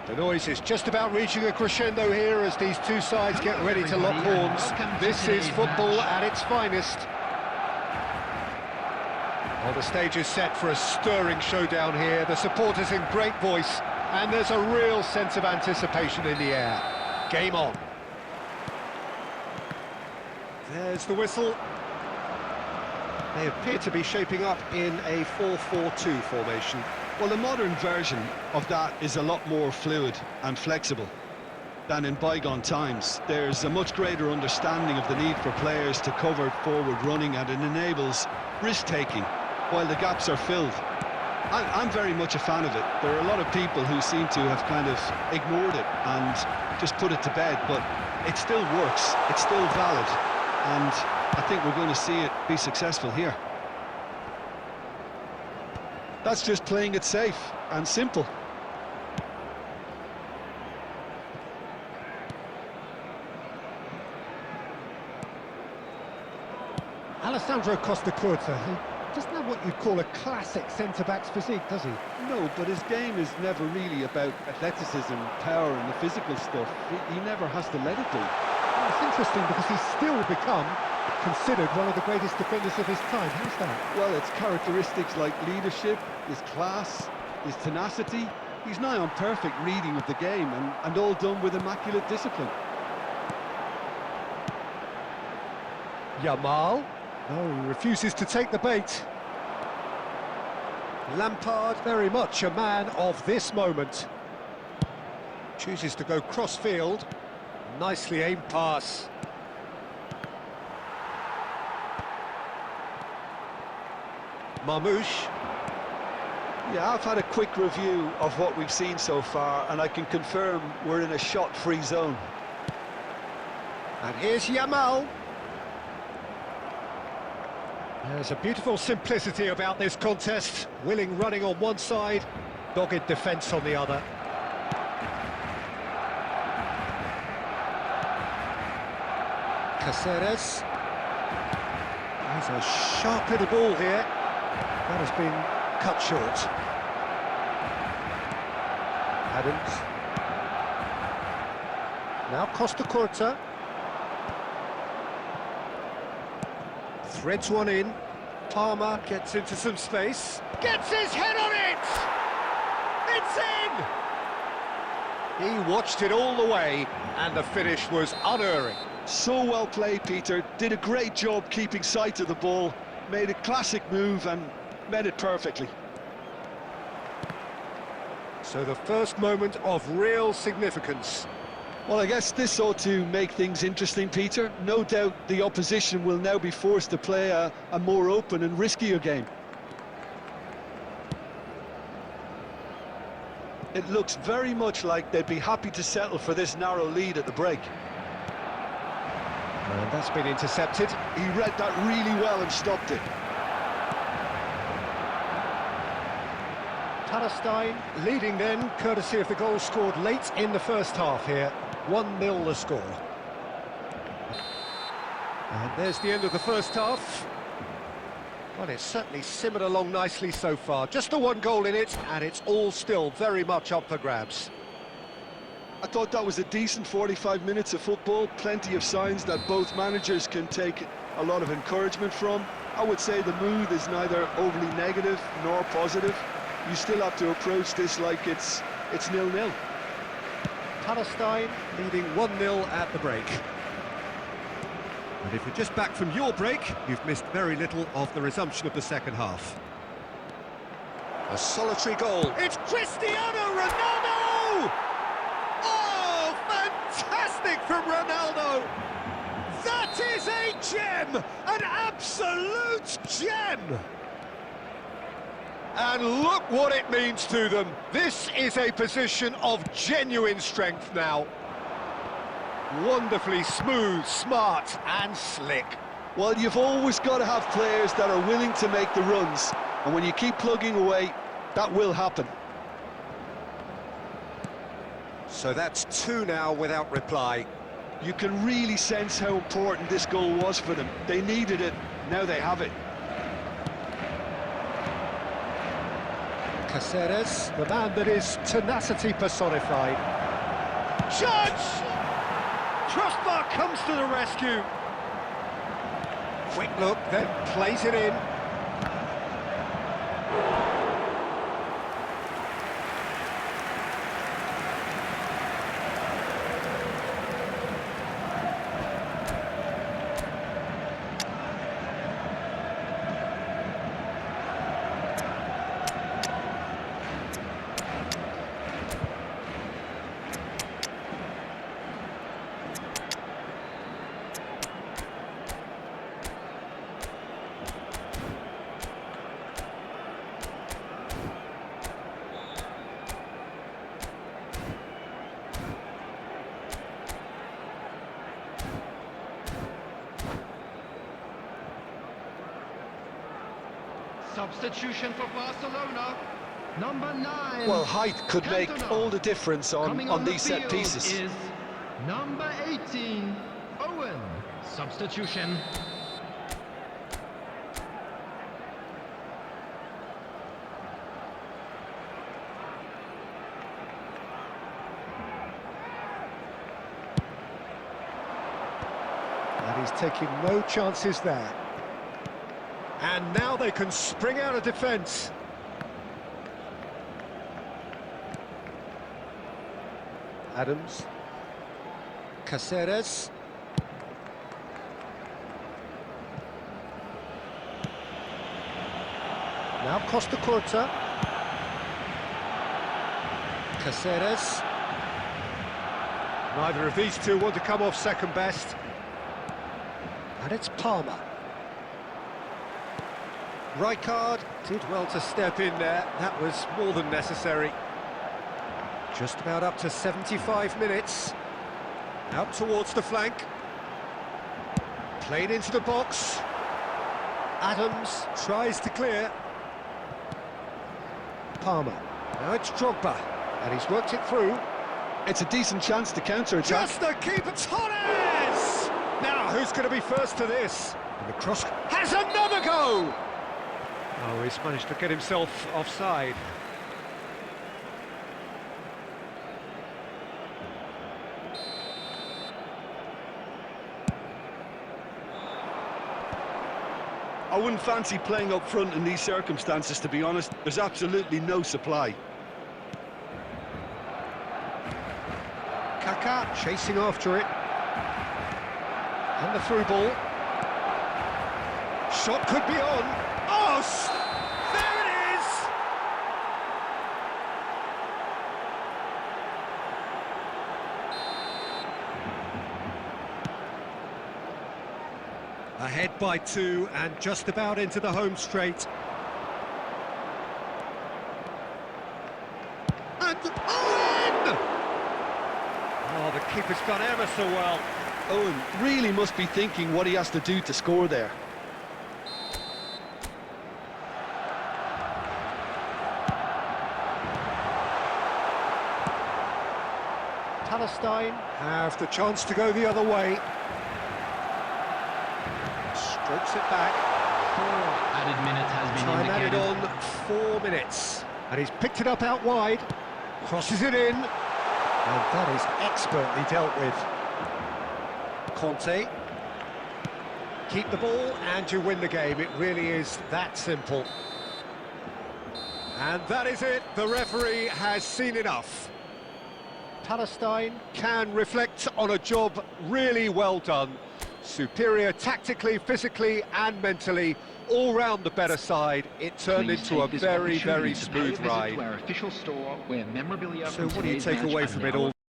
The noise is just about reaching a crescendo here as these two sides get ready to lock horns. This is football at its finest. Well, the stage is set for a stirring showdown here. The supporters in great voice, and there's a real sense of anticipation in the air. Game on. There's the whistle. They appear to be shaping up in a 4-4-2 formation. Well, the modern version of that is a lot more fluid and flexible than in bygone times. There's a much greater understanding of the need for players to cover forward running, and it enables risk-taking while the gaps are filled. I'm very much a fan of it. There are a lot of people who seem to have kind of ignored it and just put it to bed, but it still works, it's still valid, and I think we're going to see it be successful here. That's just playing it safe and simple. Alessandro Costa Curta, he doesn't have what you'd call a classic centre-back's physique, does he? No, but his game is never really about athleticism, power and the physical stuff. He never has to let it be. Well, it's interesting because he's still become considered one of the greatest defenders of his time. How's that? Well, it's characteristics like leadership, his class, his tenacity. He's nigh on perfect reading of the game, and all done with immaculate discipline. Yamal. No, he refuses to take the bait. Lampard, very much a man of this moment. Chooses to go cross-field. Nicely aimed pass. Marmouche. Yeah, I've had a quick review of what we've seen so far, and I can confirm we're in a shot-free zone. And here's Yamal. There's a beautiful simplicity about this contest. Willing running on one side, dogged defence on the other. Caceres. There's a sharp little ball here. That has been cut short. Adams. Now Costa Curta. Threads one in. Palmer gets into some space. Gets his head on it! It's in! He watched it all the way, and the finish was unerring. So well played, Peter. Did a great job keeping sight of the ball. Made a classic move and met it perfectly. So the first moment of real significance. Well, I guess this ought to make things interesting, Peter. No doubt the opposition will now be forced to play a more open and riskier game. It looks very much like they'd be happy to settle for this narrow lead at the break. And that's been intercepted. He read that really well and stopped it. Palestine leading then, courtesy of the goal scored late in the first half here. 1-0 the score. And there's the end of the first half. Well, it's certainly simmered along nicely so far. Just the one goal in it, and it's all still very much up for grabs. I thought that was a decent 45 minutes of football. Plenty of signs that both managers can take a lot of encouragement from. I would say the mood is neither overly negative nor positive. You still have to approach this like it's 0-0. Palestine leading 1-0 at the break. And if you're just back from your break, you've missed very little of the resumption of the second half. A solitary goal. It's Cristiano Ronaldo! Oh, fantastic from Ronaldo! That is a gem! An absolute gem! And look what it means to them. This is a position of genuine strength now. Wonderfully smooth, smart and slick. Well, you've always got to have players that are willing to make the runs. And when you keep plugging away, that will happen. So that's 2 now without reply. You can really sense how important this goal was for them. They needed it, now they have it. Cáceres, the man that is tenacity personified. Judge! Crossbar comes to the rescue. Quick look, then plays it in. Substitution for Barcelona, number 9. Well, height could make all the difference on these set pieces. Is number 18, Owen. Substitution. And he's taking no chances there. And now they can spring out of defence. Adams. Cáceres. Now Costa Curta. Cáceres. Neither of these two want to come off second best. And it's Palmer. Rijkaard did well to step in there. That was more than necessary. Just about up to 75 minutes. Out towards the flank. Played into the box. Adams tries to clear. Palmer. Now it's Drogba. And he's worked it through. It's a decent chance to counter-attack. Just the keeper, Torres! Now, who's going to be first to this? And the cross has another go! Oh, he's managed to get himself offside. I wouldn't fancy playing up front in these circumstances, to be honest. There's absolutely no supply. Kaká chasing after it. And the through ball. Shot could be on. Oh, there it is! Ahead by 2 and just about into the home straight. And Owen! Oh, the keeper's done ever so well. Owen really must be thinking what he has to do to score there. Palestine have the chance to go the other way. Strokes it back. 4 added minutes has been Time indicated. added on 4 minutes. And he's picked it up out wide. Crosses it in. And that is expertly dealt with. Conte. Keep the ball and you win the game. It really is that simple. And that is it. The referee has seen enough. Palestine can reflect on a job really well done. Superior tactically, phically and mentally, all round the better side. It turned into a very, very smooth ride. To our official store where memorabilia So what do you take away from it all?